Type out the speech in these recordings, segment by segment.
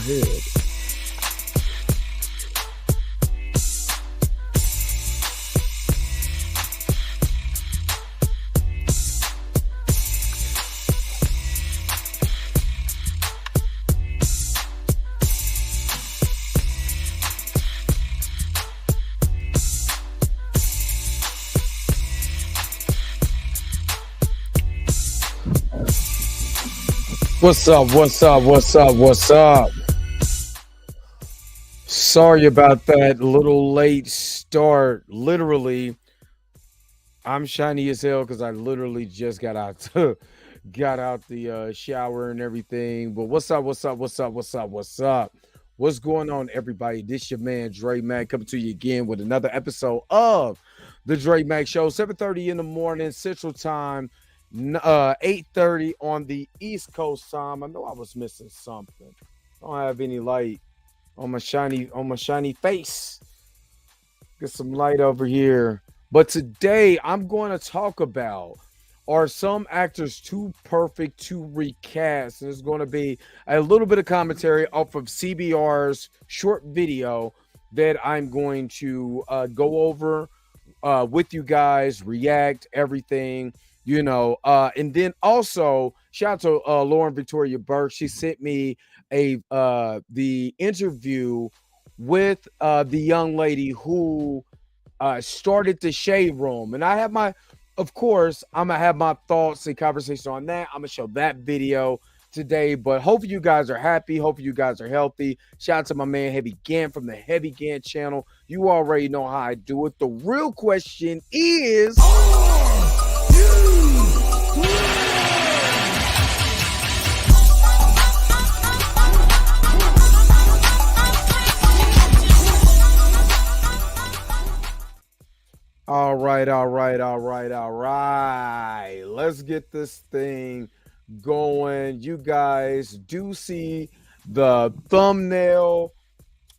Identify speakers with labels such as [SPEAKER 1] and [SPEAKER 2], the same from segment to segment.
[SPEAKER 1] ahead. What's up? What's up? What's up? What's up? Sorry about that little late start. Literally, I'm shiny as hell because I literally just got out got out the shower and everything. But what's up? What's up? What's up? What's up? What's up? What's going on, everybody? This your man Dre Mac coming to you again with another episode of the Dre Mac Show. 7:30 in the morning Central Time, 8:30 on the East Coast time. I know I was missing something. I don't have any light on my shiny face. Get some light over here. But today I'm going to talk about, are some actors too perfect to recast? And it's going to be a little bit of commentary off of CBR's short video that I'm going to go over with you guys, react, everything, and then also shout out to Lauren Victoria Burke. She sent me the interview with the young lady who started the shade room. And I have of course, I'm gonna have my thoughts and conversation on that. I'm gonna show that video today, but hopefully you guys are happy. Hopefully you guys are healthy. Shout out to my man Heavy Gant from the Heavy Gant channel. You already know how I do it. The real question is, all right, all right, all right, all right. Let's get this thing going. You guys do see the thumbnail.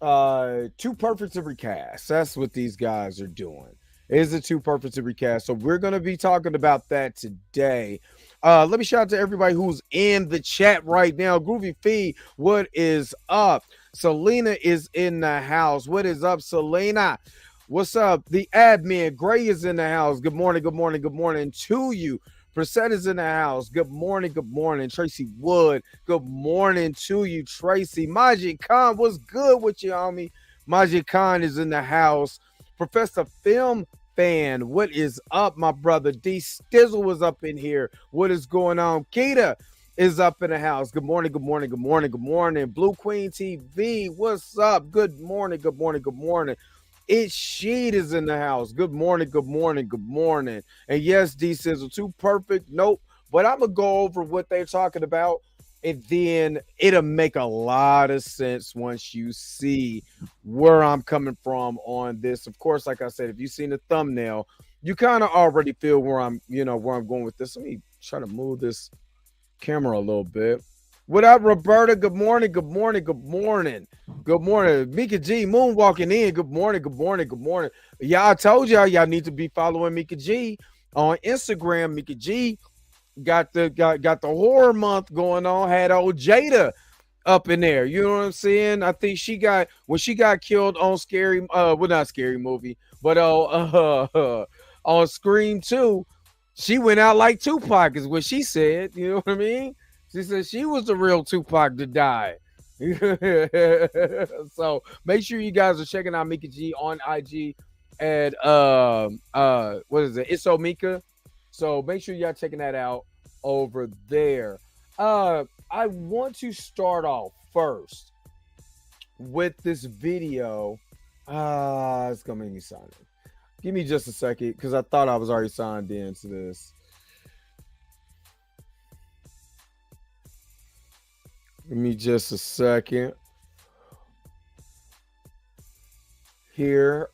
[SPEAKER 1] Too perfect to recast. That's what these guys are doing. Is it too perfect to recast? So we're gonna be talking about that today. Let me shout out to everybody who's in the chat right now. Groovy Fee, what is up? Selena is in the house. What is up, Selena? What's up? The admin, Gray, is in the house. Good morning, good morning, good morning to you. Percent is in the house. Good morning, good morning. Tracy Wood, good morning to you, Tracy. Majid Khan, what's good with you, homie? Majid Khan is in the house. Professor Film Fan, what is up, my brother? D Stizzle was up in here. What is going on? Keita is up in the house. Good morning, good morning, good morning, good morning. Blue Queen TV, what's up? Good morning, good morning, good morning. It's Sheet is in the house. Good morning, good morning, good morning. And yes, D Sizzle, too perfect. Nope. But I'm going to go over what they're talking about, and then it'll make a lot of sense once you see where I'm coming from on this. Of course, like I said, if you've seen the thumbnail, you kind of already feel where I'm going with this. Let me try to move this camera a little bit. What up, Roberta? Good morning, good morning, good morning. Good morning. Mika G moonwalking in. Good morning, good morning, good morning. Yeah, I told y'all need to be following Mika G on Instagram. Mika G got the horror month going on. Had old Jada up in there. You know what I'm saying? I think when she got killed on Scary not Scary Movie, but on Scream 2, she went out like Tupac is what she said. You know what I mean? She said she was the real Tupac to die. So make sure you guys are checking out Mika G on IG at what is it? It's Mika. So make sure y'all checking that out over there. I want to start off first with this video. It's gonna make me sign in. Give me just a second because I thought I was already signed into this. Give me just a second here.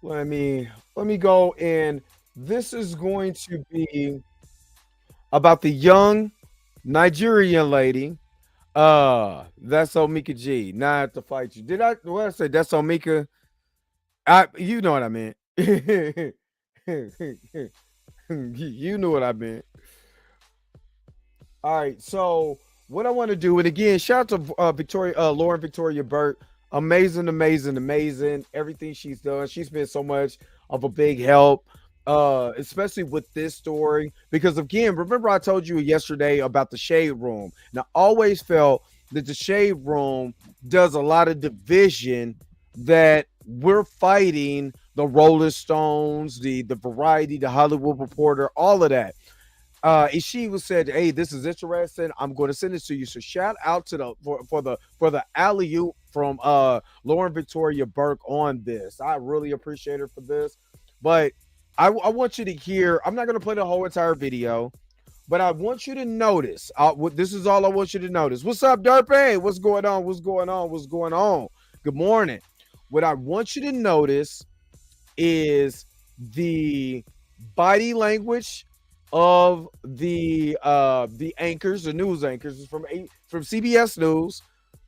[SPEAKER 1] Let me go in. This is going to be about the young Nigerian lady. That's Omika G. Now I have to fight you. What I say? That's Omika. You know what I meant. You know what I meant. All right. So what I want to do, and again, shout out to Victoria, Lauren Victoria Burt. Amazing, amazing, amazing. Everything she's done. She's been so much of a big help, especially with this story. Because again, remember I told you yesterday about the shade room. Now, I always felt that the shade room does a lot of division that we're fighting the Rolling Stones, the Variety, the Hollywood Reporter, all of that. And she was said, "Hey, this is interesting. I'm going to send this to you." So shout out to the for the alley oop from Lauren Victoria Burke on this. I really appreciate her for this. But I want you to hear. I'm not going to play the whole entire video, but I want you to notice. This is all I want you to notice. What's up, Derpy? What's going on? What's going on? What's going on? Good morning. What I want you to notice is the body language of the anchors, the news anchors from CBS News.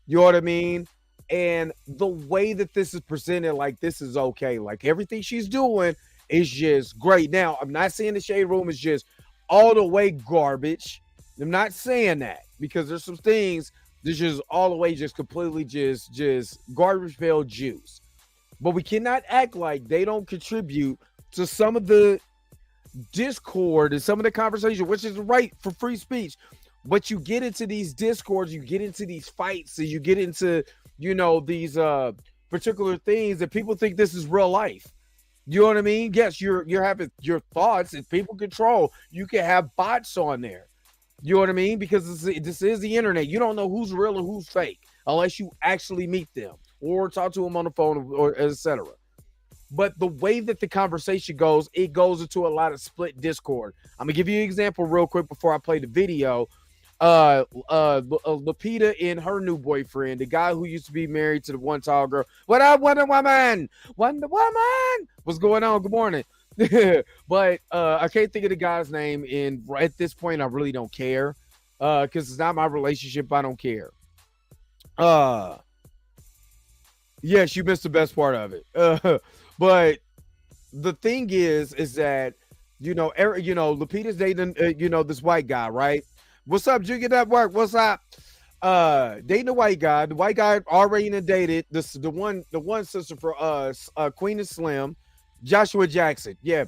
[SPEAKER 1] You know what I mean? And the way that this is presented, like this is okay. Like everything she's doing is just great. Now, I'm not saying the shade room is just all the way garbage. I'm not saying that because there's some things that's just all the way just completely just garbage pail juice. But we cannot act like they don't contribute to some of the discord and some of the conversation, which is right for free speech. But you get into these discords, you get into these fights, and you get into, these particular things that people think this is real life. You know what I mean? Yes, you're having your thoughts and people control. You can have bots on there. You know what I mean? Because this is the internet. You don't know who's real and who's fake unless you actually meet them or talk to them on the phone or etc. But the way that the conversation goes, it goes into a lot of split discord. I'm gonna give you an example real quick before I play the video. Lupita and her new boyfriend, the guy who used to be married to the one tall girl. What up, Wonder Woman? Wonder Woman. What's going on? Good morning. But I can't think of the guy's name, and at this point, I really don't care. Because it's not my relationship. I don't care. Yes, you missed the best part of it. But the thing is that Lupita's dating this white guy, right? What's up, Jiggy? That work? What's up? Dating the white guy. The white guy already dated the one sister for us, Queen and Slim, Joshua Jackson. Yeah,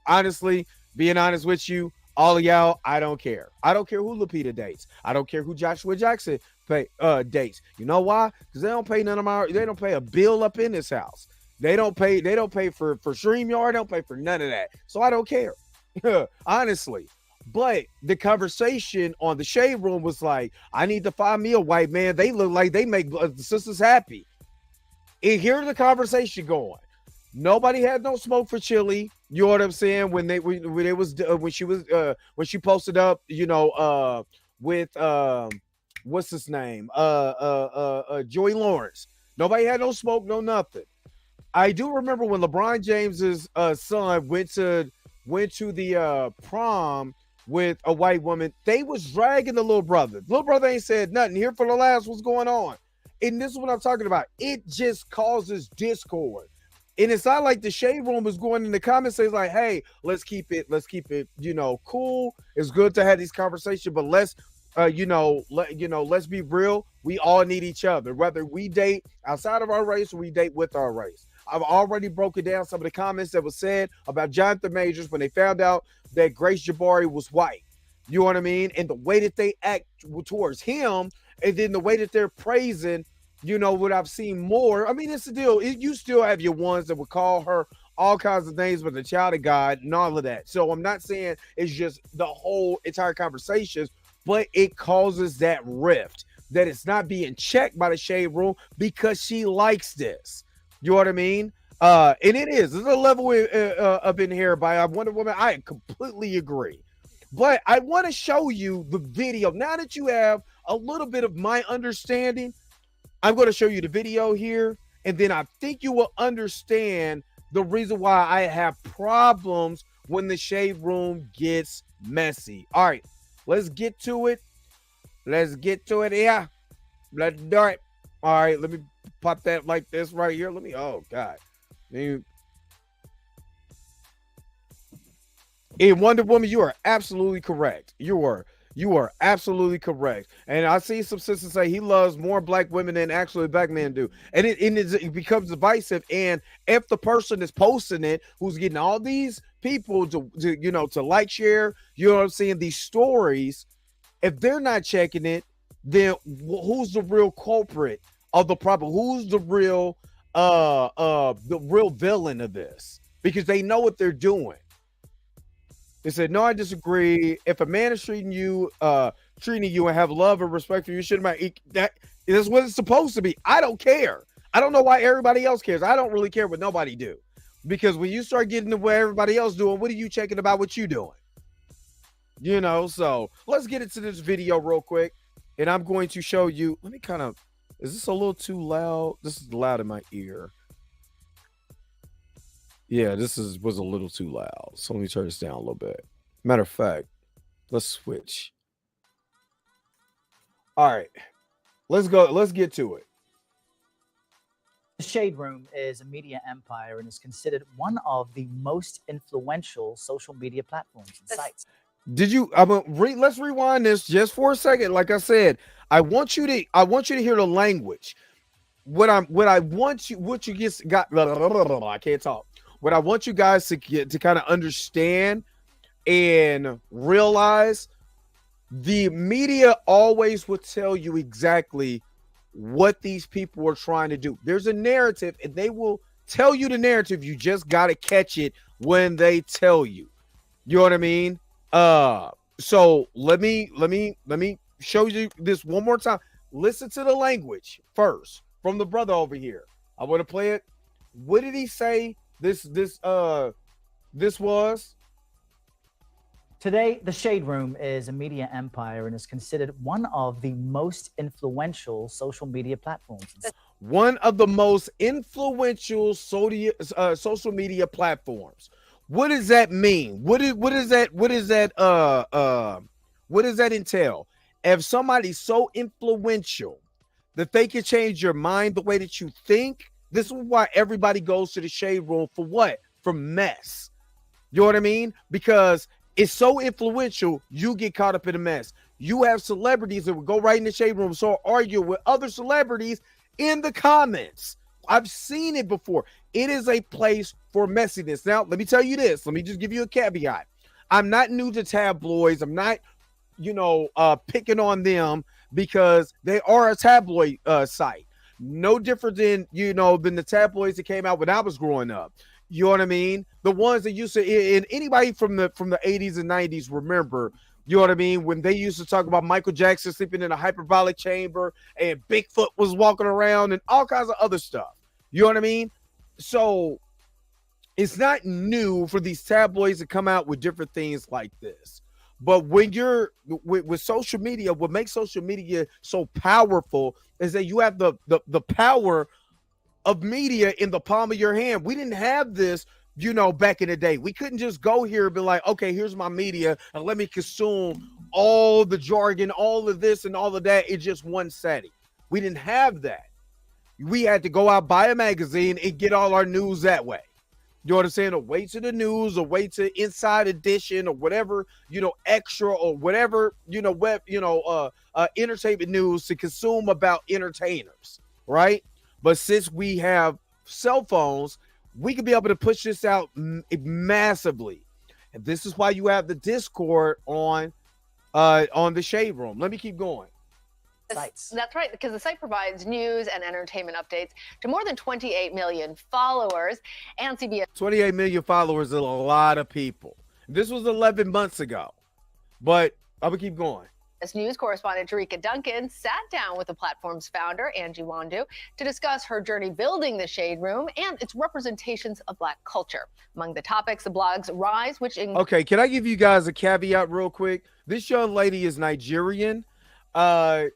[SPEAKER 1] honestly, being honest with you, all of y'all, I don't care. I don't care who Lupita dates. I don't care who Joshua Jackson dates. You know why? Because they don't pay they don't pay a bill up in this house. They don't pay for StreamYard, they don't pay for none of that. So I don't care. Honestly. But the conversation on the shade room was like, I need to find me a white man. They look like they make the sisters happy. And here's the conversation going. Nobody had no smoke for Chili. You know what I'm saying? When she posted up, with what's his name? Joey Lawrence. Nobody had no smoke, no nothing. I do remember when LeBron James's son went to the prom with a white woman. They was dragging the little brother. The little brother ain't said nothing. Here for the last, what's going on? And this is what I'm talking about. It just causes discord. And it's not like the shade room is going in the comments saying like, hey, let's keep it, cool. It's good to have these conversations, but let's be real. We all need each other, whether we date outside of our race or we date with our race. I've already broken down some of the comments that was said about Jonathan Majors when they found out that Grace Jabari was white. You know what I mean? And the way that they act towards him, and then the way that they're praising, what I've seen more. I mean, it's the deal. You still have your ones that would call her all kinds of names, but the child of God and all of that. So I'm not saying it's just the whole entire conversations, but it causes that rift that it's not being checked by the shade room because she likes this. You know what I mean? And it is. There's a level up in here by Wonder Woman. I completely agree. But I want to show you the video. Now that you have a little bit of my understanding, I'm going to show you the video here. And then I think you will understand the reason why I have problems when the shade room gets messy. All right, let's get to it. Yeah. Let's do it. All right, let me pop that like this right here. Oh God. In Wonder Woman, you are absolutely correct. You are You are absolutely correct. And I see some sisters say he loves more black women than actually black men do. And it becomes divisive. And if the person is posting it, who's getting all these people to like, share, you know what I'm saying, these stories, if they're not checking it, then who's the real culprit of the problem? Who's the real villain of this? Because they know what they're doing. They said, no, I disagree. If a man is treating you and have love and respect for you, shouldn't that is what it's supposed to be. I don't care. I don't know why everybody else cares. I don't really care what nobody do. Because when you start getting to what everybody else doing, what are you checking about what you doing? You know, so let's get into this video real quick. And I'm going to show you. Let me is this a little too loud? This is loud in my ear. Yeah, was a little too loud. So let me turn this down a little bit. Matter of fact, let's switch. All right, let's go. Let's get to it.
[SPEAKER 2] The Shade Room is a media empire and is considered one of the most influential social media platforms and sites.
[SPEAKER 1] Let's rewind this just for a second. Like I said, I want you to hear the language. I can't talk. What I want you guys to get to kind of understand and realize, the media always will tell you exactly what these people are trying to do. There's a narrative and they will tell you the narrative. You just got to catch it when they tell you. You know what I mean? So let me show you this one more time. Listen to the language first from the brother over here. I want to play it. What did he say this was?
[SPEAKER 2] Today, the Shade Room is a media empire and is considered one of the most influential social media platforms.
[SPEAKER 1] One of the most influential social media platforms. What does that mean? What does that entail? If somebody's so influential that they can change your mind the way that you think, this is why everybody goes to the Shade Room. For what? For mess. You know what I mean? Because it's so influential, you get caught up in a mess. You have celebrities that will go right in the Shade Room, so argue with other celebrities in the comments. I've seen it before. It is a place for messiness. Now, let me tell you this. Let me just give you a caveat. I'm not new to tabloids. I'm not, picking on them because they are a tabloid site. No different than the tabloids that came out when I was growing up. You know what I mean? The ones that used to, and anybody from the 80s and 90s remember, you know what I mean, when they used to talk about Michael Jackson sleeping in a hyperbolic chamber and Bigfoot was walking around and all kinds of other stuff. You know what I mean? So it's not new for these tabloids to come out with different things like this. But when you're with social media, what makes social media so powerful is that you have the power of media in the palm of your hand. We didn't have this, back in the day. We couldn't just go here and be like, okay, here's my media and let me consume all the jargon, all of this and all of that in just one setting. We didn't have that. We had to go out, buy a magazine and get all our news that way. You know what I'm saying? Or wait to the news, or wait to Inside Edition, or whatever, extra, or whatever, web, entertainment news to consume about entertainers, right? But since we have cell phones, we can be able to push this out massively. And this is why you have the Discord on the Shade Room. Let me keep going.
[SPEAKER 3] Sites. That's right, because the site provides news and entertainment updates to more than 28 million followers. And CBS.
[SPEAKER 1] 28 million followers is a lot of people. This was 11 months ago. But I'm going to keep going.
[SPEAKER 3] News correspondent Tarika Duncan sat down with the platform's founder, Angie Wandu, to discuss her journey building the Shade Room and its representations of Black culture. Among the topics, the blog's rise, which...
[SPEAKER 1] Okay, can I give you guys a caveat real quick? This young lady is Nigerian.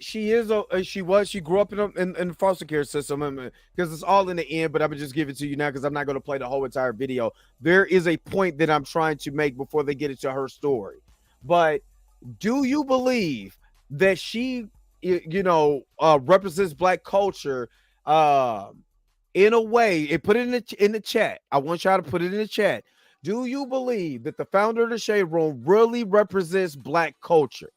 [SPEAKER 1] She grew up in the foster care system, because it's all in the end, but I'm gonna just give it to you now because I'm not going to play the whole entire video. There is a point that I'm trying to make before they get into her story. But do you believe that she, represents Black culture in a way? And put it in the chat. I want y'all to put it in the chat. Do you believe that the founder of the Shade Room really represents Black culture?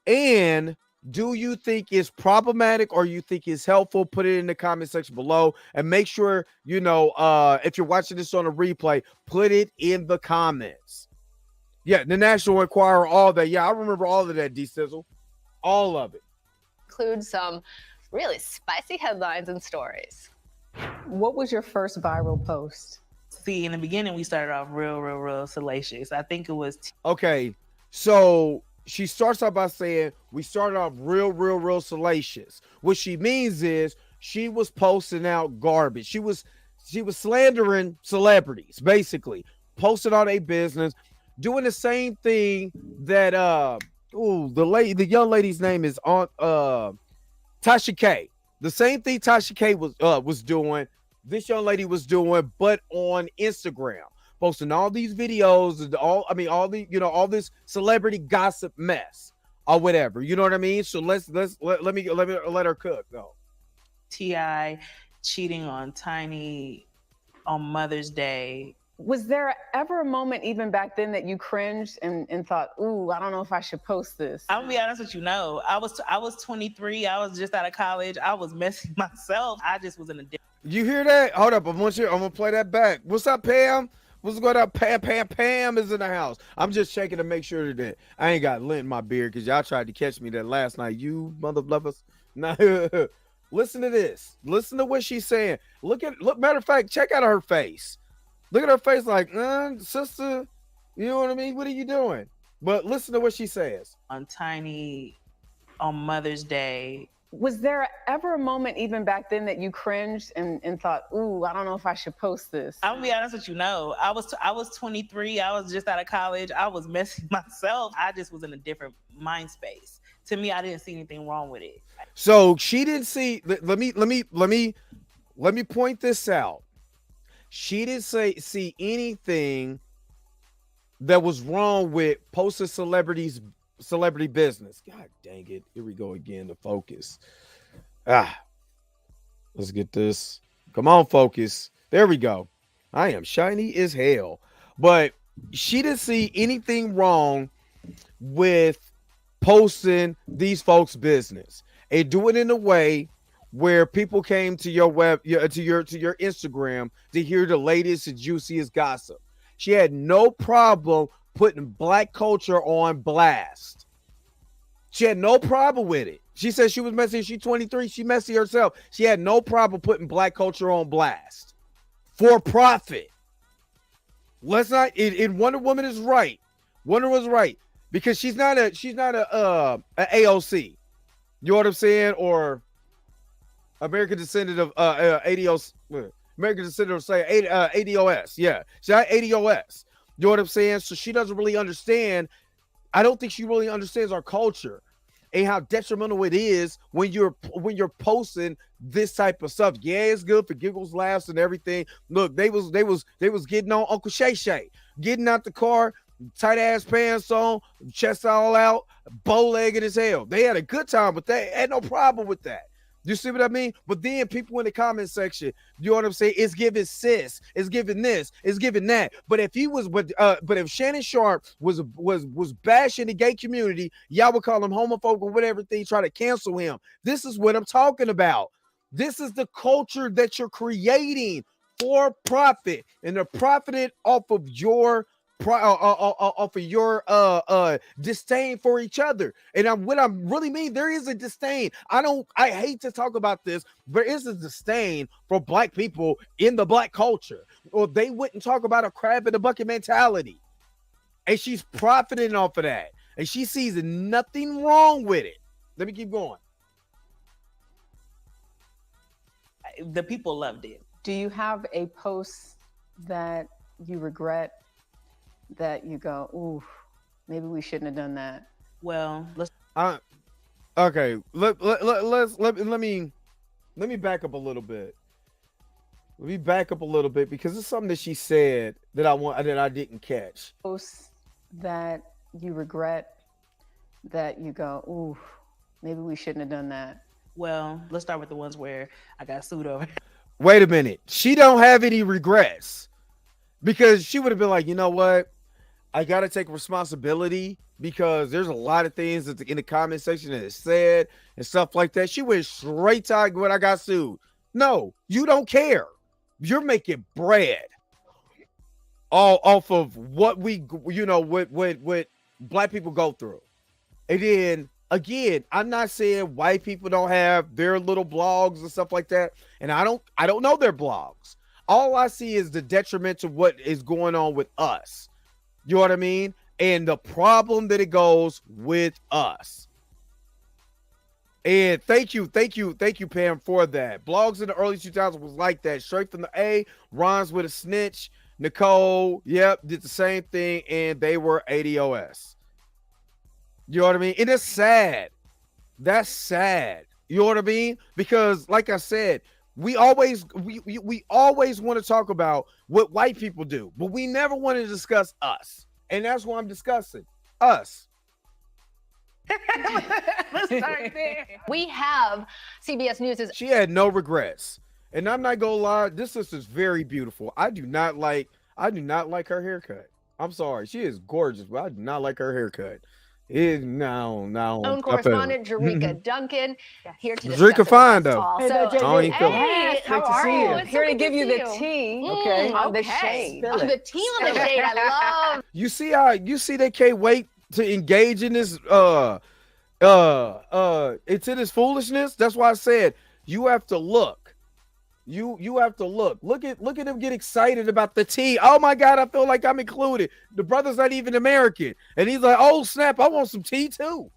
[SPEAKER 1] And do you think it's problematic or you think it's helpful? Put it in the comment section below, and make sure, if you're watching this on a replay, put it in the comments. Yeah, the National Enquirer, all that. Yeah, I remember all of that, D-Sizzle. All of it.
[SPEAKER 3] Include some really spicy headlines and stories.
[SPEAKER 4] What was your first viral post?
[SPEAKER 5] See, in the beginning, we started off real salacious. I think it was.
[SPEAKER 1] Okay, so she starts out by saying we started off real salacious. What she means is she was posting out garbage. She was slandering celebrities, basically, posting all their business, doing the same thing that the young lady's name is on Tasha K. The same thing Tasha K was doing. This young lady was doing, but on Instagram, posting all these videos, all this celebrity gossip mess or whatever. You know what I mean? So let her cook though.
[SPEAKER 5] T.I. cheating on Tiny on Mother's Day.
[SPEAKER 4] Was there ever a moment even back then that you cringed and thought, ooh, I don't know if I should post this?
[SPEAKER 5] I'm gonna be honest with you, no. I was 23, I was just out of college, I was messing myself. I just was in a different.
[SPEAKER 1] You hear that? Hold up, I'm gonna play that back. What's up, Pam? What's going on? Pam is in the house. I'm just checking to make sure that I ain't got lint in my beard because y'all tried to catch me that last night. You mother bluffers. Nah. Listen to this. Listen to what she's saying. Look, matter of fact, check out her face. Look at her face like, sister, you know what I mean? What are you doing? But listen to what she says.
[SPEAKER 5] On Tiny on Mother's Day.
[SPEAKER 4] Was there ever a moment even back then that you cringed and thought, ooh, I don't know if I should post this?
[SPEAKER 5] I'm gonna be honest with you, no. I was 23, I was just out of college, I was messing myself. I just was in a different mind space. To me, I didn't see anything wrong with it.
[SPEAKER 1] So she didn't see. Let me point this out. She didn't see anything that was wrong with posting celebrity business. God dang it. Here we go again, the focus. Let's get this. Come on, focus. There we go. I am shiny as hell. But she didn't see anything wrong with posting these folks' business and do it in a way where people came to your to your Instagram to hear the latest and juiciest gossip. She had no problem putting black culture on blast. She had no problem with it. She said she was messy. She's 23. She messy herself. She had no problem putting black culture on blast for profit. Let's not. Wonder Woman is right. Wonder was right because she's not a AOC. You know what I'm saying? Or American descendant of ADOS. American descendant of say ADOS. Yeah, she's not ADOS. You know what I'm saying? So she doesn't really understand. I don't think she really understands our culture and how detrimental it is when you're posting this type of stuff. Yeah, it's good for giggles, laughs, and everything. Look, they was getting on Uncle Shay Shay, getting out the car, tight ass pants on, chest all out, bow-legged as hell. They had a good time with that. Had no problem with that. You see what I mean? But then people in the comment section, you know what I'm saying? It's giving sis, it's giving this, it's giving that. But if if Shannon Sharp was bashing the gay community, y'all would call him homophobic or whatever thing, try to cancel him. This is what I'm talking about. This is the culture that you're creating for profit, and they're profiting off of your disdain for each other. And what I really mean, there is a disdain. I hate to talk about this, but there is a disdain for black people in the black culture, or they wouldn't talk about a crab in the bucket mentality. And she's profiting off of that, and she sees nothing wrong with it. Let me keep going.
[SPEAKER 5] The people loved it.
[SPEAKER 4] Do you have a post that you regret, that you go, ooh, maybe we shouldn't have done that?
[SPEAKER 5] Well, let's.
[SPEAKER 1] Okay. Let me back up a little bit. Let me back up a little bit because it's something that she said that I didn't catch.
[SPEAKER 4] Posts that you regret, that you go, ooh, maybe we shouldn't have done that.
[SPEAKER 5] Well, let's start with the ones where I got sued over.
[SPEAKER 1] Wait a minute. She don't have any regrets because she would have been like, you know what? I gotta take responsibility because there's a lot of things that in the comment section that is said and stuff like that. She went straight to when I got sued. No, you don't care. You're making bread all off of what what black people go through. And then again, I'm not saying white people don't have their little blogs and stuff like that. And I don't know their blogs. All I see is the detriment to what is going on with us. You know what I mean? And the problem that it goes with us. And thank you, Pam, for that. Blogs in the early 2000s was like that. Straight from the A, rhymes with a snitch. Nicole, yep, did the same thing, and they were ADOS. You know what I mean? And it's sad. That's sad. You know what I mean? Because, like I said, we always want to talk about what white people do, but we never want to discuss us. And that's what I'm discussing. Us.
[SPEAKER 5] Let's start there.
[SPEAKER 3] We have CBS News'
[SPEAKER 1] She had no regrets. And I'm not gonna lie, this sister's very beautiful. I do not like her haircut. I'm sorry. She is gorgeous, but I do not like her haircut. No.
[SPEAKER 3] own correspondent, Jerika Duncan, here to discuss
[SPEAKER 1] Jerika
[SPEAKER 3] it
[SPEAKER 1] fine,
[SPEAKER 3] with us
[SPEAKER 1] though.
[SPEAKER 3] all.
[SPEAKER 2] Hey,
[SPEAKER 3] So,
[SPEAKER 2] there, JD.
[SPEAKER 1] I don't even feel it.
[SPEAKER 3] hey,
[SPEAKER 4] How
[SPEAKER 2] Great to
[SPEAKER 4] are
[SPEAKER 2] see
[SPEAKER 4] you?
[SPEAKER 2] you.
[SPEAKER 3] It's so
[SPEAKER 4] Here to
[SPEAKER 3] good
[SPEAKER 4] give
[SPEAKER 3] to
[SPEAKER 4] you
[SPEAKER 3] see
[SPEAKER 4] the
[SPEAKER 3] you.
[SPEAKER 4] tea.
[SPEAKER 2] Okay.
[SPEAKER 4] On the
[SPEAKER 3] Okay.
[SPEAKER 4] shade.
[SPEAKER 2] Spill it.
[SPEAKER 3] The tea on the shade. I love.
[SPEAKER 1] You see they can't wait to engage in this into this foolishness. That's why I said you have to look. You have to look. Look at him get excited about the tea. Oh my God, I feel like I'm included. The brother's not even American, and he's like, "Oh snap, I want some tea too."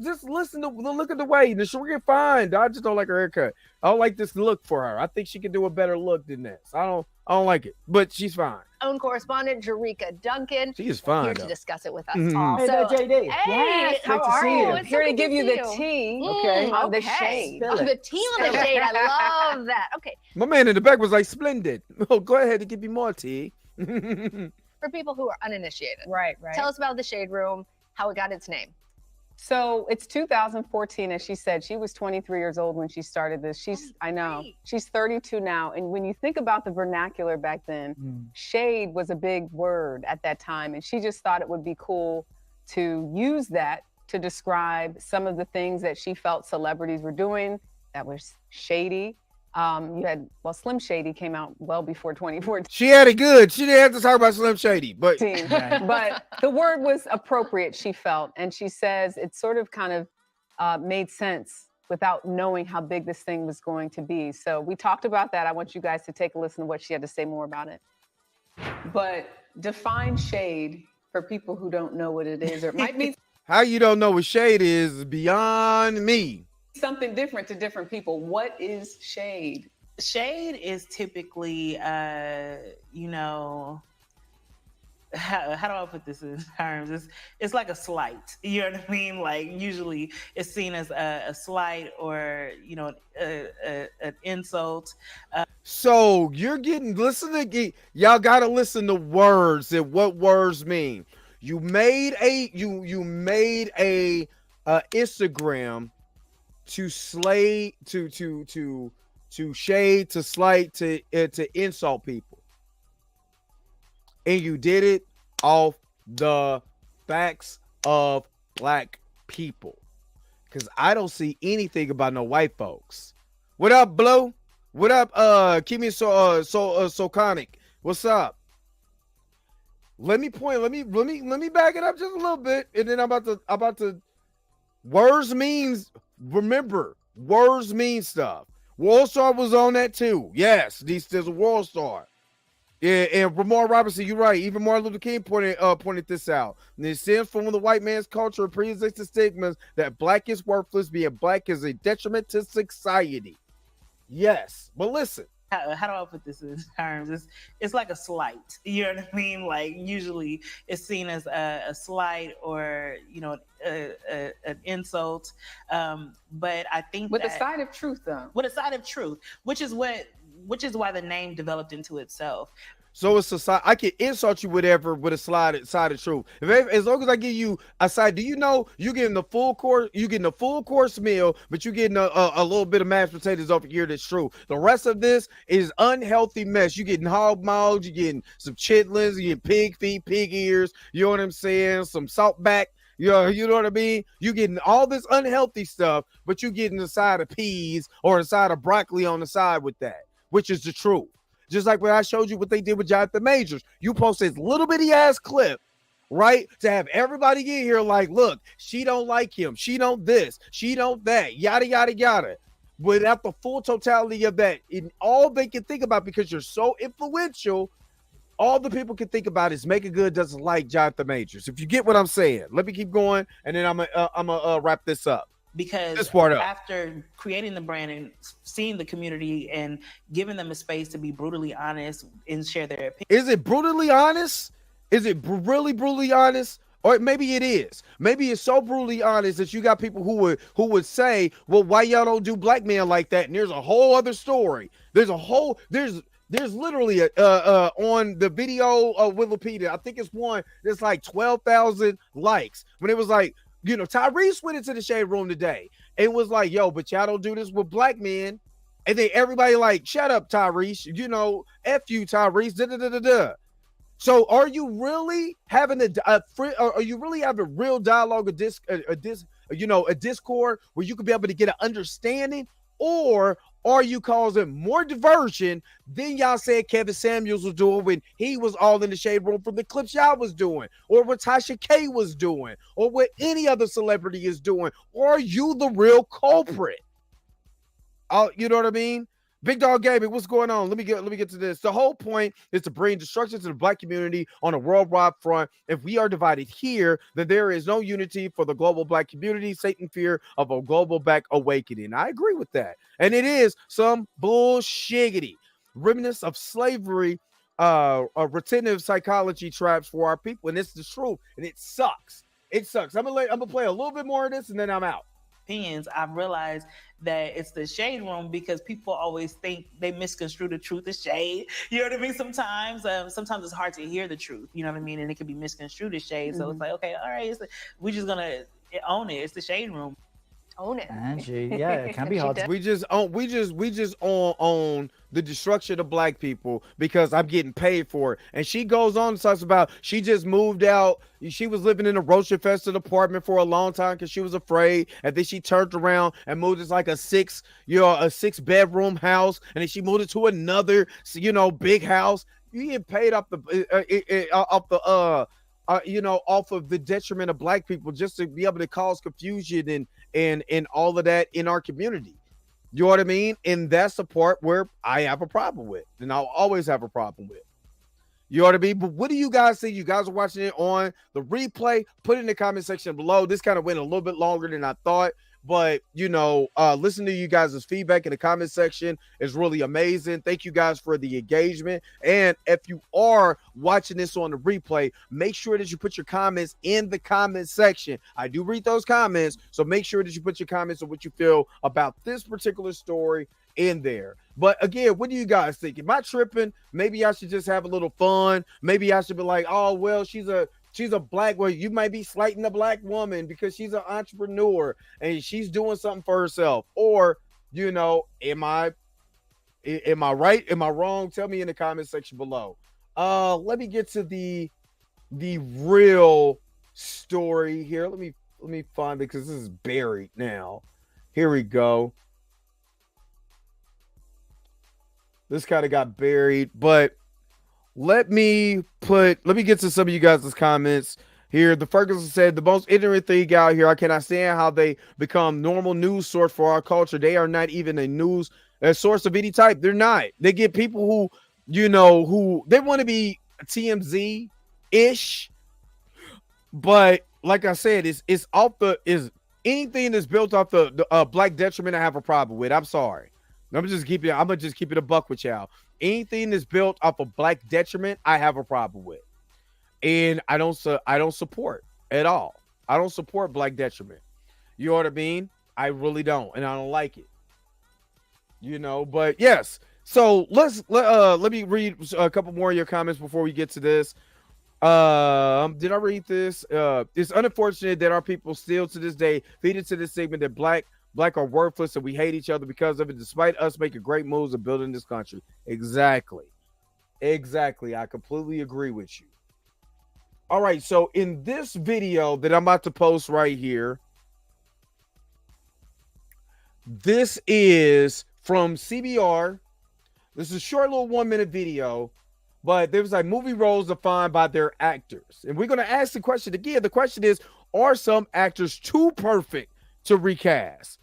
[SPEAKER 1] Just listen to look at the way the Sharia fine. I just don't like her haircut. I don't like this look for her. I think she can do a better look than this. I don't like it, but she's fine.
[SPEAKER 3] Own correspondent, Jerika Duncan,
[SPEAKER 1] She is fine.
[SPEAKER 3] here to
[SPEAKER 1] Though.
[SPEAKER 3] discuss it with us
[SPEAKER 1] Mhm.
[SPEAKER 3] all.
[SPEAKER 2] Hey, there,
[SPEAKER 3] So,
[SPEAKER 2] JD.
[SPEAKER 3] hey,
[SPEAKER 2] Yes,
[SPEAKER 3] how
[SPEAKER 2] great to
[SPEAKER 3] are
[SPEAKER 2] see
[SPEAKER 3] you?
[SPEAKER 2] you.
[SPEAKER 3] It's so
[SPEAKER 4] Here to
[SPEAKER 3] good
[SPEAKER 4] give you
[SPEAKER 3] see
[SPEAKER 4] the tea.
[SPEAKER 2] Okay.
[SPEAKER 4] On the
[SPEAKER 3] Okay.
[SPEAKER 4] shade.
[SPEAKER 2] Spill it.
[SPEAKER 3] The tea on the shade. I love that. Okay.
[SPEAKER 1] My man in the back was like, "Splendid." Oh, go ahead and give me more tea.
[SPEAKER 3] For people who are uninitiated,
[SPEAKER 4] Right.
[SPEAKER 3] tell us about the Shade Room, how it got its name.
[SPEAKER 4] So it's 2014, as she said. She was 23 years old when she started this. I know,
[SPEAKER 3] great.
[SPEAKER 4] she's 32 now. And when you think about the vernacular back then, shade was a big word at that time. And she just thought it would be cool to use that to describe some of the things that she felt celebrities were doing that was shady. Slim Shady came out well before 2014.
[SPEAKER 1] She had it good. She didn't have to talk about Slim Shady, but
[SPEAKER 4] But the word was appropriate, she felt. And she says it sort of kind of made sense without knowing how big this thing was going to be. So we talked about that. I want you guys to take a listen to what she had to say more about it. But define shade for people who don't know what it is, or it might mean
[SPEAKER 1] how you don't know what shade is beyond me.
[SPEAKER 4] something different to different people. What is shade?
[SPEAKER 5] Shade is typically, how do I put this in terms? It's like a slight. You know what I mean? Like usually it's seen as a slight or an insult.
[SPEAKER 1] So you're y'all gotta listen to words and what words mean. You made a Instagram to slay to shade, to slight, to insult people. And you did it off the facts of black people. Because I don't see anything about no white folks. What up, Blue? What up, Kimi Soconic? What's up? Let me back it up just a little bit, and then I'm about to words means, remember, words mean stuff. World Star was on that too. Yes, there's a World Star. Yeah, and Ramon Robertson, you're right. Even Martin Luther King pointed this out. And it stems from the white man's culture and pre-existing stigmas that black is worthless, being black is a detriment to society. Yes, but listen.
[SPEAKER 5] How do I put this in terms? It's like a slight. You know what I mean? Like usually it's seen as a slight or an insult. But I think
[SPEAKER 4] With a side of truth, though.
[SPEAKER 5] With a side of truth, which is why the name developed into itself.
[SPEAKER 1] So it's society. I can insult you whatever with a side of truth. As long as I give you a side, do you know you getting the full course? You getting a full course meal, but you getting a little bit of mashed potatoes over here. That's true. The rest of this is unhealthy mess. You getting hog maws, you getting some chitlins, you getting pig feet, pig ears. You know what I'm saying? Some salt back. You know what I mean? You getting all this unhealthy stuff, but you getting a side of peas or a side of broccoli on the side with that, which is the truth. Just like when I showed you what they did with Jonathan Majors. You post this little bitty ass clip, right? To have everybody get here like, look, she don't like him. She don't this. She don't that. Yada, yada, yada. Without the full totality of that, all they can think about, because you're so influential, all the people can think about is Make It Good doesn't like Jonathan Majors. If you get what I'm saying. Let me keep going, and then I'm gonna wrap this up.
[SPEAKER 5] Because after creating the brand and seeing the community and giving them a space to be brutally honest and share their opinion.
[SPEAKER 1] Is it brutally honest? Is it really brutally honest? Or maybe it is. Maybe it's so brutally honest that you got people who would say, well, why y'all don't do black men like that? And there's a whole other story. There's literally on the video of Wikipedia, I think it's one that's like 12,000 likes. When it was like, you know, Tyrese went into the shade room today and was like, yo, but y'all don't do this with black men. And then everybody like, shut up, Tyrese. You know, F you, Tyrese. Da, da, da, da, da. So are you really having are you really having real dialogue, a discord where you could be able to get an understanding? Or are you causing more diversion than y'all said Kevin Samuels was doing when he was all in the shade room from the clips y'all was doing, or what Tasha K was doing, or what any other celebrity is doing? Or are you the real culprit? You know what I mean? Big Dog Gaming, what's going on? Let me get to this. The whole point is to bring destruction to the black community on a worldwide front. If we are divided here, then there is no unity for the global black community. Satan fear of a global black awakening. I agree with that. And it is some bullshiggity. Remnants of slavery, retentive psychology traps for our people. And it's the truth. And it sucks. It sucks. I'm gonna play a little bit more of this and then I'm out.
[SPEAKER 5] Opinions, I've realized that it's the shade room because people always think they misconstrue the truth as shade. You know what I mean? Sometimes it's hard to hear the truth. You know what I mean? And it can be misconstrued as shade. So it's like, okay, all right, we're just gonna own it. It's the shade room.
[SPEAKER 3] Own it.
[SPEAKER 2] Angie, yeah, it can be hard.
[SPEAKER 1] We just own the destruction of black people because I'm getting paid for it. And she goes on and talks about she just moved out. She was living in a roach infested apartment for a long time because she was afraid. And then she turned around and moved to like a 6-bedroom house. And then she moved into another, big house. You get paid off of the detriment of black people just to be able to cause confusion and all of that in our community. You know what I mean? And that's the part where I have a problem with, and I'll always have a problem with. You know what I mean? But what do you guys think? You guys are watching it on the replay. Put it in the comment section below. This kind of went a little bit longer than I thought. But, listening to you guys' feedback in the comment section is really amazing. Thank you guys for the engagement. And if you are watching this on the replay, make sure that you put your comments in the comment section. I do read those comments, so make sure that you put your comments on what you feel about this particular story in there. But again, what do you guys think? Am I tripping? Maybe I should just have a little fun. Maybe I should be like, oh, well, she's a black woman. You might be slighting a black woman because she's an entrepreneur and she's doing something for herself. Or, am I right? Am I wrong? Tell me in the comment section below. Let me get to the real story here. Let me find it because this is buried now. Here we go. This kind of got buried, but let me get to some of you guys' comments here. The Ferguson said, the most ignorant thing out here, I cannot stand how they become normal news source for our culture. They are not even a source of any type. They're not. They get people who they want to be TMZ-ish. But like I said, is anything that's built off the black detriment I have a problem with. I'm sorry. I'm gonna just keep it a buck with y'all. Anything that's built off of black detriment, I have a problem with, and I don't support at all. I don't support black detriment. You know what I mean? I really don't, and I don't like it. But yes, So let me read a couple more of your comments before we get to this. Did I read this? It's unfortunate that our people still to this day feed into this statement that black are worthless and we hate each other because of it, despite us making great moves of building this country. Exactly. I completely agree with you. All right, so in this video that I'm about to post right here, this is from CBR. This is a short little 1-minute video, but there was like movie roles defined by their actors. And we're going to ask the question again. The question is, are some actors too perfect to recast?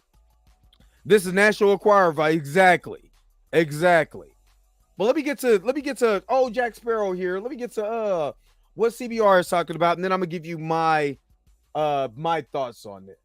[SPEAKER 1] This is National Enquirer. Exactly. But let me get to Jack Sparrow here. Let me get to what CBR is talking about, and then I'm gonna give you my thoughts on this.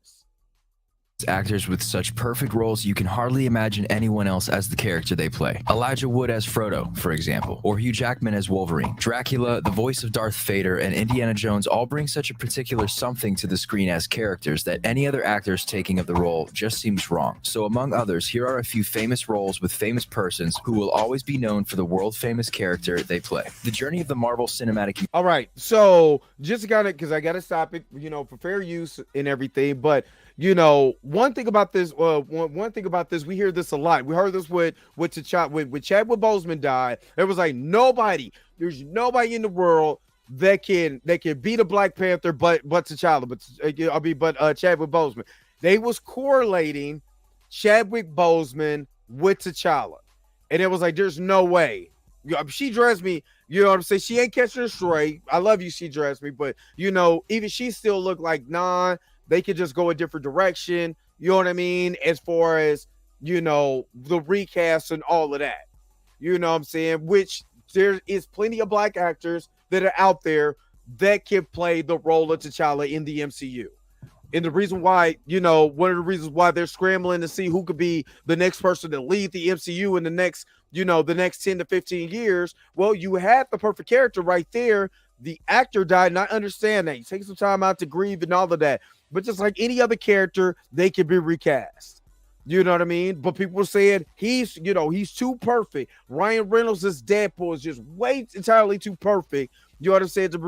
[SPEAKER 6] Actors with such perfect roles you can hardly imagine anyone else as the character they play. Elijah Wood as Frodo, for example, or Hugh Jackman as Wolverine. Dracula, the voice of Darth Vader, and Indiana Jones all bring such a particular something to the screen as characters that any other actor's taking of the role just seems wrong. So among others, here are a few famous roles with famous persons who will always be known for the world-famous character they play. The journey of the Marvel Cinematic...
[SPEAKER 1] All right, so just because I got to stop it, for fair use and everything, but one thing about this, we hear this a lot. We heard this with T'Challa, when Chadwick Boseman died. There was like there's nobody in the world that can beat a Black Panther, but T'Challa, but Chadwick Boseman. They was correlating Chadwick Boseman with T'Challa, and it was like, there's no way. She dressed me, you know what I'm saying? She ain't catching a stray. I love you, she dressed me, but even she still looked like, nah. They could just go a different direction, you know what I mean? As far as, the recast and all of that, you know what I'm saying? Which there is plenty of Black actors that are out there that can play the role of T'Challa in the MCU. And the reason why, one of the reasons why they're scrambling to see who could be the next person to lead the MCU in the next 10 to 15 years. Well, you had the perfect character right there. The actor died, and I understand that. You take some time out to grieve and all of that. But just like any other character, they can be recast. You know what I mean? But people were saying he's too perfect. Ryan Reynolds' Deadpool is just way entirely too perfect. You know what I'm saying, to be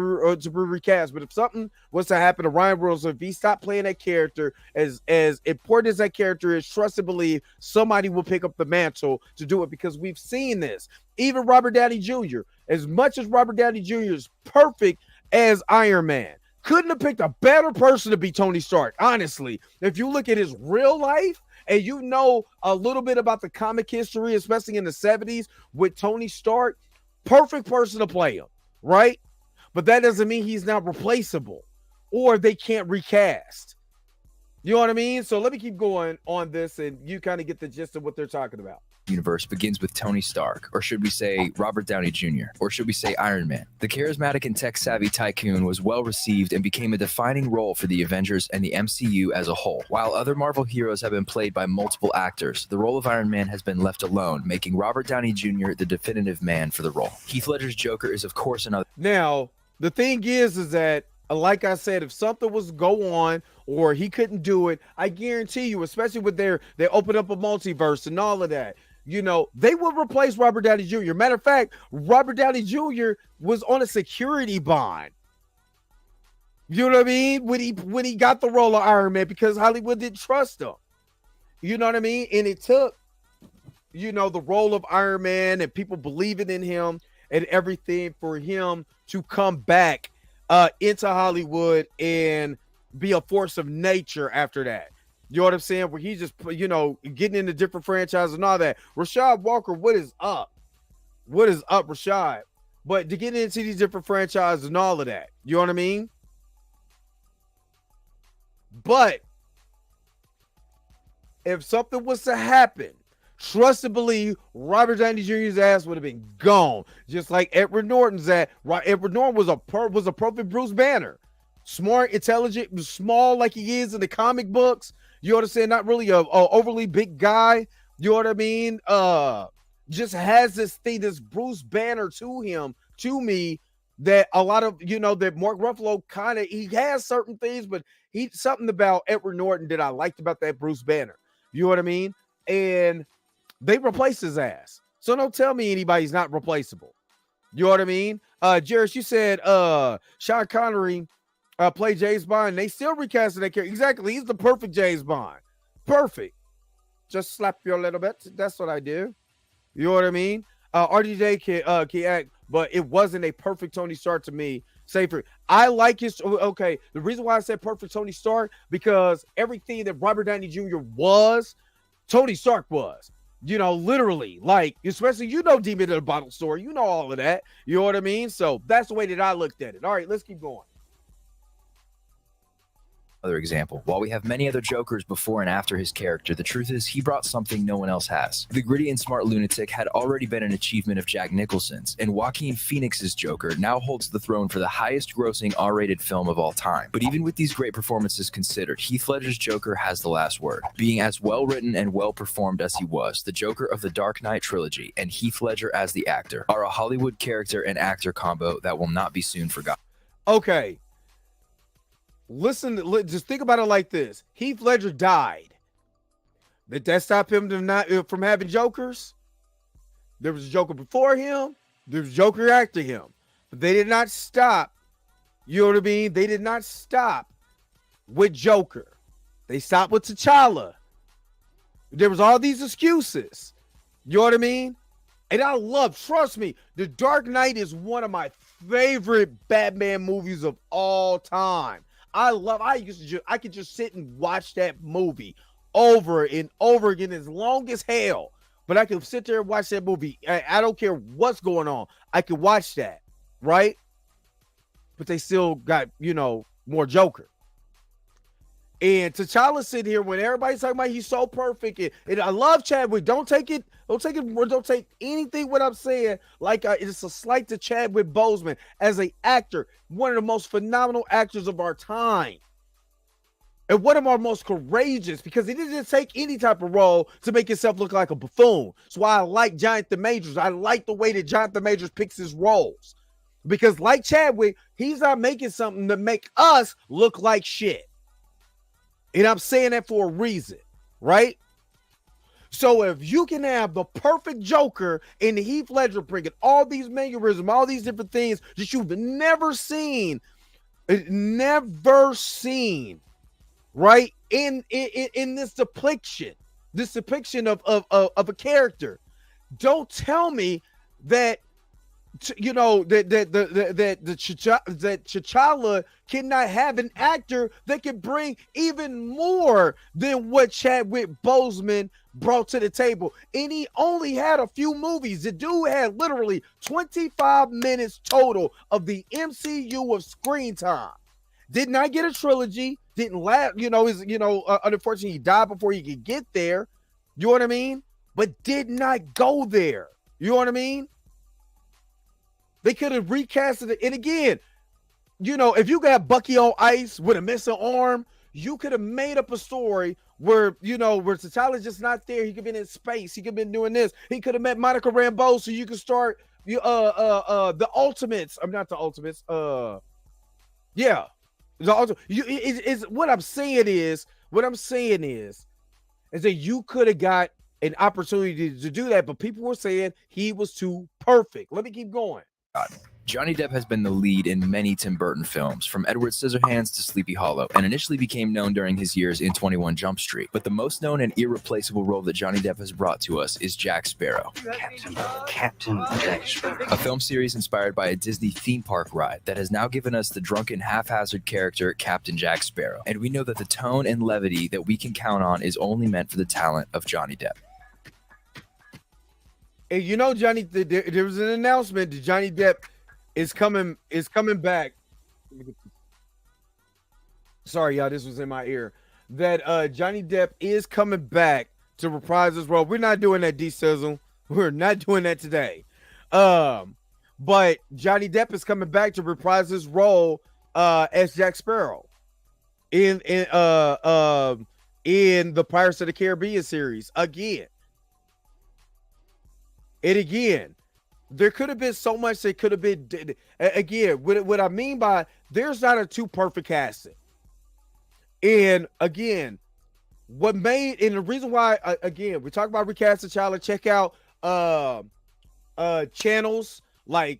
[SPEAKER 1] recast. But if something was to happen to Ryan Reynolds, if he stopped playing that character, as important as that character is, trust and believe somebody will pick up the mantle to do it, because we've seen this. Even Robert Downey Jr., as much as Robert Downey Jr. is perfect as Iron Man, couldn't have picked a better person to be Tony Stark, honestly. If you look at his real life and a little bit about the comic history, especially in the 70s with Tony Stark, perfect person to play him, right? But that doesn't mean he's not replaceable or they can't recast. You know what I mean? So let me keep going on this and you kind of get the gist of what they're talking about.
[SPEAKER 6] Universe begins with Tony Stark, or should we say Robert Downey Jr., or should we say Iron Man? The charismatic and tech-savvy tycoon was well received and became a defining role for the Avengers and the MCU as a whole. While other Marvel heroes have been played by multiple actors, the role of Iron Man has been left alone, making Robert Downey Jr. the definitive man for the role. Heath Ledger's Joker is of course another.
[SPEAKER 1] Now, the thing is that, like I said, if something was to go on or he couldn't do it, I guarantee you, especially with they open up a multiverse and all of that, they will replace Robert Downey Jr. Matter of fact, Robert Downey Jr. was on a security bond. You know what I mean? When he got the role of Iron Man, because Hollywood didn't trust him. You know what I mean? And it took, the role of Iron Man and people believing in him and everything for him to come back into Hollywood and be a force of nature after that. You know what I'm saying? Where he's just, getting into different franchises and all that. Rashad Walker, what is up? What is up, Rashad? But to get into these different franchises and all of that. You know what I mean? But if something was to happen, trust and believe Robert Downey Jr.'s ass would have been gone. Just like Edward Norton's ass. Edward Norton was a perfect Bruce Banner. Smart, intelligent, small like he is in the comic books. You know what I'm saying? Not really a overly big guy. You know what I mean? Just has this thing, this Bruce Banner to me, that a lot of, that Mark Ruffalo he has certain things, but something about Edward Norton that I liked about that Bruce Banner. You know what I mean? And they replaced his ass. So don't tell me anybody's not replaceable. You know what I mean? Jairus, you said Sean Connery played James Bond. They still recasted that character. Exactly. He's the perfect James Bond. Perfect. Just slap you a little bit. That's what I do. You know what I mean? RDJ can act, but it wasn't a perfect Tony Stark to me. Safer. I like his. Okay, the reason why I said perfect Tony Stark, because everything that Robert Downey Jr. was, Tony Stark was. You know, literally, like, especially, you know, Demon in the Bottle story. You know all of that. You know what I mean? So that's the way that I looked at it. All right, let's keep going.
[SPEAKER 6] Another example. While we have many other Jokers before and after his character, the truth is he brought something no one else has. The gritty and smart lunatic had already been an achievement of Jack Nicholson's, and Joaquin Phoenix's Joker now holds the throne for the highest grossing R-rated film of all time. But even with these great performances considered, Heath Ledger's Joker has the last word. Being as well written and well performed as he was, the Joker of the Dark Knight trilogy and Heath Ledger as the actor are a Hollywood character and actor combo that will not be soon forgotten.
[SPEAKER 1] Okay. Listen, just think about it like this. Heath Ledger died. Did that stop him from having Jokers? There was a Joker before him. There was a Joker after him. But they did not stop. You know what I mean? They did not stop with Joker. They stopped with T'Challa. There was all these excuses. You know what I mean? And I love, trust me, The Dark Knight is one of my favorite Batman movies of all time. I could just sit and watch that movie over and over again as long as hell. But I could sit there and watch that movie. I don't care what's going on. I could watch that, right? But they still got, you know, more Joker. And T'Challa sitting here when everybody's talking about he's so perfect. And I love Chadwick. Don't take anything what I'm saying like it's a slight to Chadwick Boseman as an actor, one of the most phenomenal actors of our time. And one of our most courageous, because he didn't take any type of role to make himself look like a buffoon. So I like Jonathan Majors. I like the way that Jonathan Majors picks his roles. Because like Chadwick, he's not making something to make us look like shit. And I'm saying that for a reason, right? So if you can have the perfect Joker in the Heath Ledger bringing all these mannerisms, all these different things that you've never seen, right? In this depiction of a character. Don't tell me that that T'Challa cannot have an actor that can bring even more than what Chadwick Boseman brought to the table. And he only had a few movies. The dude had literally 25 minutes total of the MCU of screen time. Did not get a trilogy. Didn't last, unfortunately he died before he could get there. You know what I mean? But did not go there. You know what I mean? They could have recasted it. And again, if you got Bucky on ice with a missing arm, you could have made up a story where T'Challa's just not there. He could have been in space. He could have been doing this. He could have met Monica Rambeau so you could start the Ultimates. I'm not the Ultimates. Yeah. What I'm saying is that you could have got an opportunity to do that, but people were saying he was too perfect. Let me keep going.
[SPEAKER 6] Johnny Depp has been the lead in many Tim Burton films, from Edward Scissorhands to Sleepy Hollow, and initially became known during his years in 21 Jump Street. But the most known and irreplaceable role that Johnny Depp has brought to us is Jack Sparrow.
[SPEAKER 7] Captain Jack Sparrow.
[SPEAKER 6] A film series inspired by a Disney theme park ride that has now given us the drunken, haphazard character Captain Jack Sparrow. And we know that the tone and levity that we can count on is only meant for the talent of Johnny Depp.
[SPEAKER 1] And Johnny, there was an announcement that Johnny Depp is coming back. Sorry, y'all, this was in my ear. That Johnny Depp is coming back to reprise his role. We're not doing that, D-Sizzle. We're not doing that today. But Johnny Depp is coming back to reprise his role as Jack Sparrow in the Pirates of the Caribbean series again. And again, there could have been so much that could have been, again, what I mean by there's not a too perfect casting. And again, and the reason why, again, we talk about recasting T'Challa, check out channels like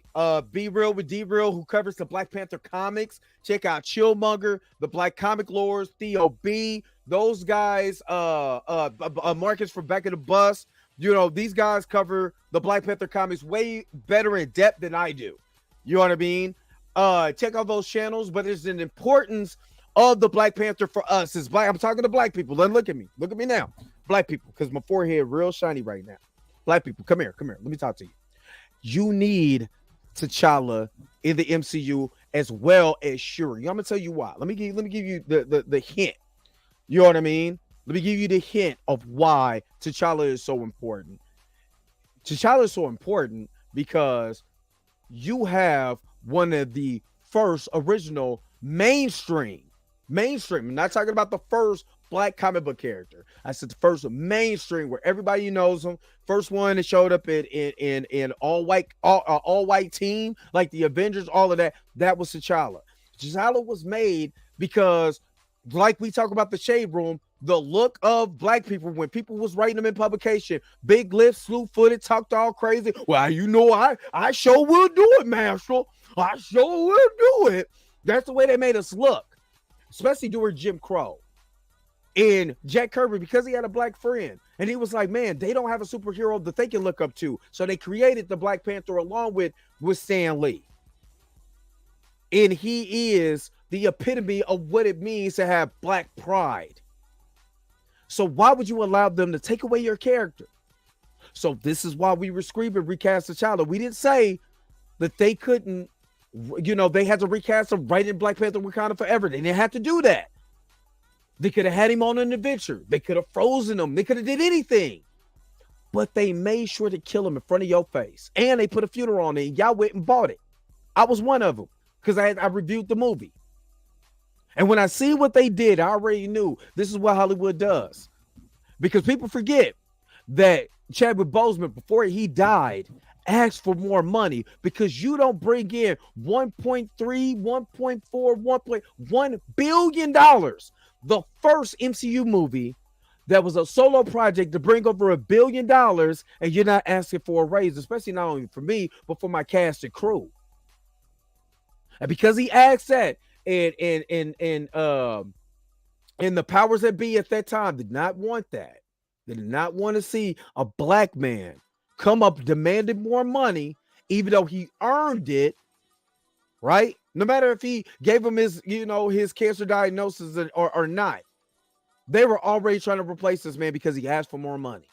[SPEAKER 1] Be Real with D Real, who covers the Black Panther comics. Check out Chillmonger, the Black Comic Lords, Theo B, those guys, Marcus from Back of the Bus. You know, these guys cover the Black Panther comics way better in depth than I do. You know what I mean? Check out those channels, but there's an importance of the Black Panther for us as black. I'm talking to black people. Then look at me now, black people, because my forehead real shiny right now. Black people, come here. Let me talk to you. You need T'Challa in the MCU as well as Shuri. I'm gonna tell you why. Let me give you the hint. You know what I mean? Let me give you the hint of why T'Challa is so important. T'Challa is so important because you have one of the first original mainstream. I'm not talking about the first black comic book character. I said the first mainstream where everybody knows him. First one that showed up in all white team, like the Avengers, all of that. That was T'Challa. T'Challa was made because, like we talk about the Shade Room, the look of black people when people was writing them in publication, big lips, slew-footed, talked all crazy. Well, you know, I sure will do it, Marshall. I sure will do it. That's the way they made us look, especially during Jim Crow. And Jack Kirby, because he had a black friend, and he was like, man, they don't have a superhero that they can look up to. So they created the Black Panther along with Stan Lee. And he is the epitome of what it means to have black pride. So why would you allow them to take away your character? So this is why we were screaming recast T'Challa. We didn't say that they couldn't, you know, they had to recast him right in Black Panther Wakanda Forever. They didn't have to do that. They could have had him on an adventure. They could have frozen him. They could have did anything. But they made sure to kill him in front of your face. And they put a funeral on it. And y'all went and bought it. I was one of them because I reviewed the movie. And when I see what they did, I already knew this is what Hollywood does. Because people forget that Chadwick Boseman, before he died, asked for more money because you don't bring in 1.3, 1.4, 1.1 billion dollars. The first MCU movie that was a solo project to bring over $1 billion, and you're not asking for a raise, especially not only for me, but for my cast and crew. And because he asked that, and the powers that be at that time did not want that. They did not want to see a black man come up demanding more money, even though he earned it, right? No matter if he gave him his, you know, his cancer diagnosis or not. They were already trying to replace this man because he asked for more money.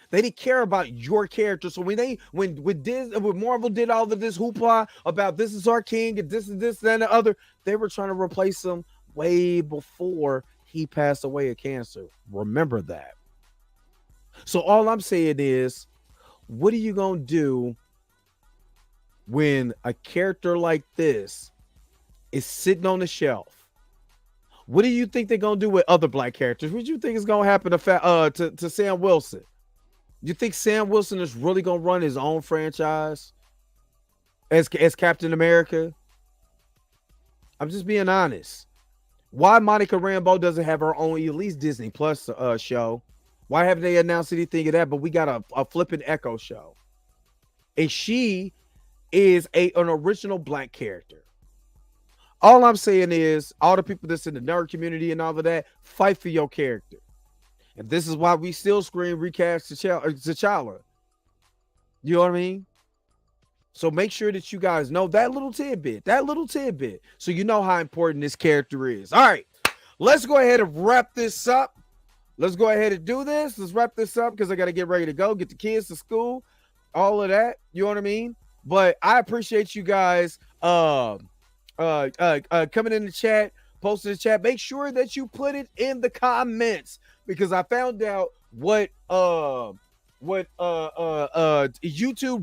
[SPEAKER 1] They didn't care about your character. So when Marvel did all of this hoopla about this is our king and this, that, and the other, they were trying to replace him way before he passed away of cancer. Remember that. So all I'm saying is, what are you going to do when a character like this is sitting on the shelf? What do you think they're going to do with other black characters? What do you think is going to happen to Sam Wilson? You think Sam Wilson is really going to run his own franchise as Captain America? I'm just being honest. Why Monica Rambeau doesn't have her own, at least Disney Plus show? Why haven't they announced anything of that? But we got a flipping Echo show. And she is an original black character. All I'm saying is, all the people that's in the nerd community and all of that, fight for your character. And this is why we still scream recast T'Challa. You know what I mean? So make sure that you guys know that little tidbit, so you know how important this character is. All right, let's go ahead and wrap this up. Let's go ahead and do this. Let's wrap this up because I got to get ready to go, get the kids to school, all of that. You know what I mean? But I appreciate you guys coming in the chat, posting the chat. Make sure that you put it in the comments because I found out what YouTube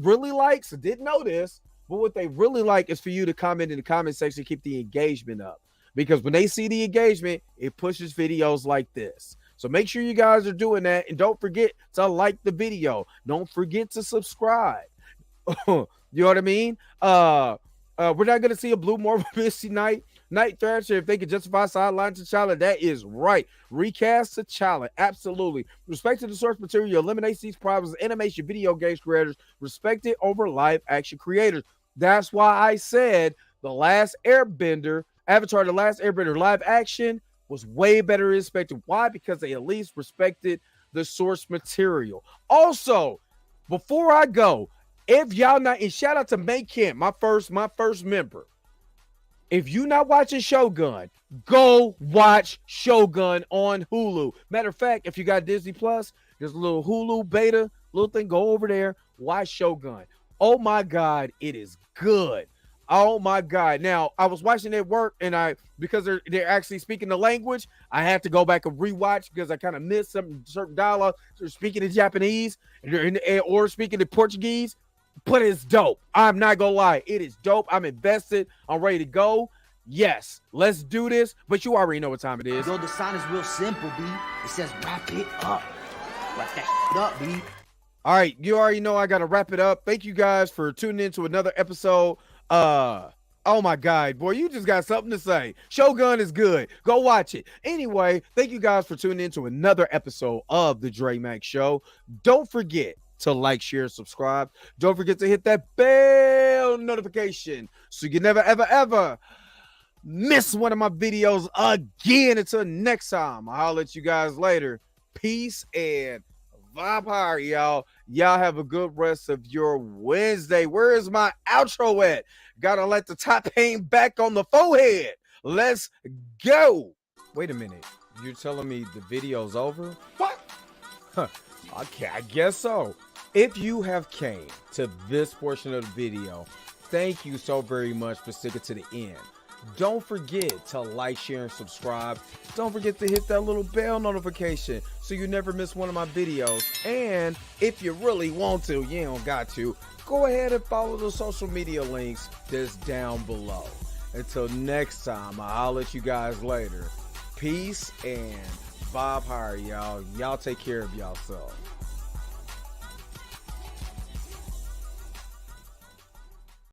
[SPEAKER 1] really likes. I didn't know this, but what they really like is for you to comment in the comment section, keep the engagement up. Because when they see the engagement, it pushes videos like this. So make sure you guys are doing that. And don't forget to like the video. Don't forget to subscribe. You know what I mean? We're not going to see a Blue Marvel Misty Night Night Thrasher, if they could justify sideline T'Challa, that is right. Recast T'Challa, absolutely. Respect to the source material eliminates these problems. Animation video games creators respect it over live action creators. That's why I said The Last Airbender, Avatar The Last Airbender live action was way better respected. Why? Because they at least respected the source material. Also, before I go, if y'all not, and shout out to May Kent, my first member. If you not watching Shogun, go watch Shogun on Hulu. Matter of fact, if you got Disney Plus, there's a little Hulu beta, little thing, go over there, watch Shogun. Oh my God, it is good. Oh my God. Now, I was watching it at work, and because they're actually speaking the language, I had to go back and rewatch because I kind of missed certain dialogue. They're speaking in Japanese or speaking in Portuguese, but it's dope. I'm not gonna lie, it is dope. I'm invested. I'm ready to go. Yes, let's do this. But you already know what time it is.
[SPEAKER 8] Yo, the sign is real simple, B. It says wrap it up. Wrap that shit up, B.
[SPEAKER 1] All right, you already know I gotta wrap it up. Thank you guys for tuning in to another episode. Oh my God, boy, you just got something to say. Shogun is good. Go watch it. Anyway, thank you guys for tuning in to another episode of the Dre Max Show. Don't forget to like, share, subscribe. Don't forget to hit that bell notification so you never, ever, ever miss one of my videos again. Until next time, I'll let you guys later. Peace and vibe higher, y'all. Y'all have a good rest of your Wednesday. Where is my outro at? Gotta let the top hang back on the forehead. Let's go. Wait a minute. You're telling me the video's over? What? Huh. Okay, I guess so. If you have came to this portion of the video, thank you so very much for sticking to the end. Don't forget to like, share, and subscribe. Don't forget to hit that little bell notification so you never miss one of my videos. And if you really want to, you don't got to, go ahead and follow the social media links that's down below. Until next time, I'll let you guys later. Peace and vibe higher, y'all. Y'all take care of yourself.